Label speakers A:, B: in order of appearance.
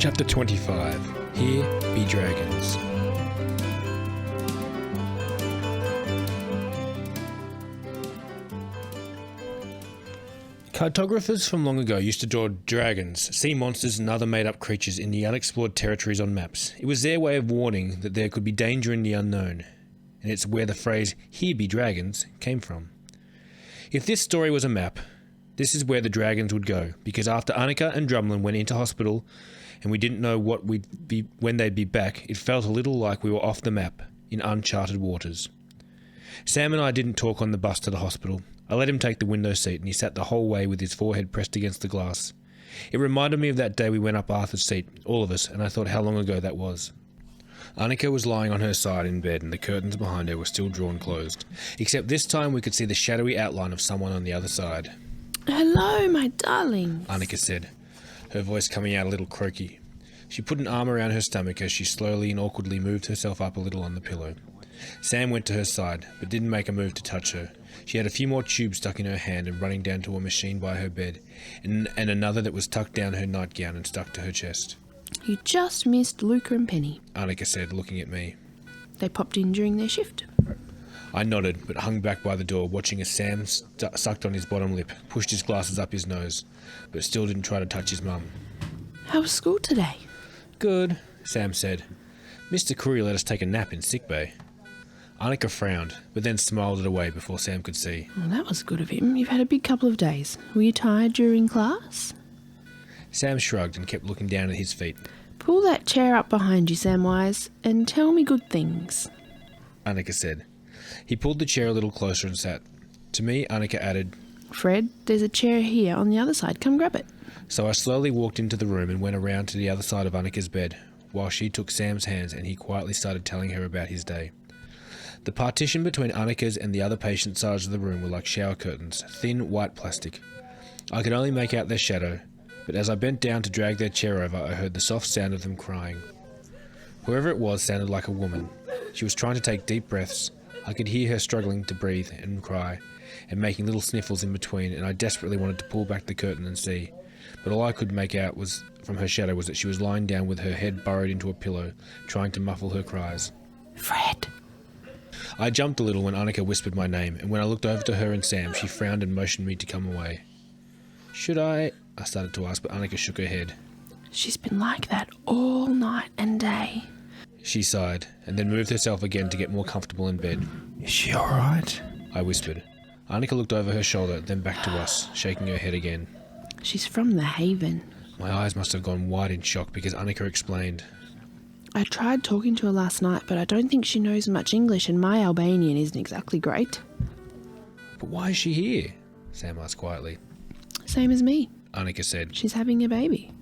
A: Chapter 25. Here Be Dragons. Cartographers from long ago used to draw dragons, sea monsters and other made-up creatures in the unexplored territories on maps. It was their way of warning that there could be danger in the unknown, and it's where the phrase, "Here be dragons," came from. If this story was a map, this is where the dragons would go, because after Annika and Drumlin went into hospital, and we didn't know when they'd be back, it felt a little like we were off the map, in uncharted waters. Sam and I didn't talk on the bus to the hospital. I let him take the window seat and he sat the whole way with his forehead pressed against the glass. It reminded me of that day we went up Arthur's seat, all of us, and I thought how long ago that was. Annika was lying on her side in bed and the curtains behind her were still drawn closed, except this time we could see the shadowy outline of someone on the other side.
B: "Hello, my darling,"
A: Annika said, her voice coming out a little croaky. She put an arm around her stomach as she slowly and awkwardly moved herself up a little on the pillow. Sam went to her side, but didn't make a move to touch her. She had a few more tubes stuck in her hand and running down to a machine by her bed, and another that was tucked down her nightgown and stuck to her chest.
B: "You just missed Luca and Penny,"
A: Annika said, looking at me.
B: "They popped in during their shift."
A: I nodded, but hung back by the door, watching as Sam sucked on his bottom lip, pushed his glasses up his nose, but still didn't try to touch his mum.
B: "How was school today?"
A: "Good," Sam said. "Mr. Curry let us take a nap in sickbay." Annika frowned, but then smiled it away before Sam could see.
B: Well, that was good of him. You've had a big couple of days. Were you tired during class?
A: Sam shrugged and kept looking down at his feet.
B: "Pull that chair up behind you, Samwise, and tell me good things,"
A: Annika said. He pulled the chair a little closer and sat. To me, Annika added,
B: "Fred, there's a chair here on the other side. Come grab it."
A: So I slowly walked into the room and went around to the other side of Annika's bed, while she took Sam's hands and he quietly started telling her about his day. The partition between Annika's and the other patient sides of the room were like shower curtains, thin white plastic. I could only make out their shadow, but as I bent down to drag their chair over, I heard the soft sound of them crying. Whoever it was sounded like a woman. She was trying to take deep breaths. I could hear her struggling to breathe and cry, and making little sniffles in between, and I desperately wanted to pull back the curtain and see. But all I could make out was from her shadow was that she was lying down with her head burrowed into a pillow, trying to muffle her cries.
B: "Fred."
A: I jumped a little when Annika whispered my name, and when I looked over to her and Sam, she frowned and motioned me to come away. "Should I started to ask, but Annika shook her head.
B: "She's been like that all night and day."
A: She sighed, and then moved herself again to get more comfortable in bed.
C: "Is she alright?"
A: I whispered. Annika looked over her shoulder, then back to us, shaking her head again.
B: "She's from the Haven."
A: My eyes must have gone wide in shock because Annika explained.
B: "I tried talking to her last night, but I don't think she knows much English, and my Albanian isn't exactly great."
A: "But why is she here?" Sam asked quietly.
B: "Same as me.
A: Annika said.
B: She's having a baby."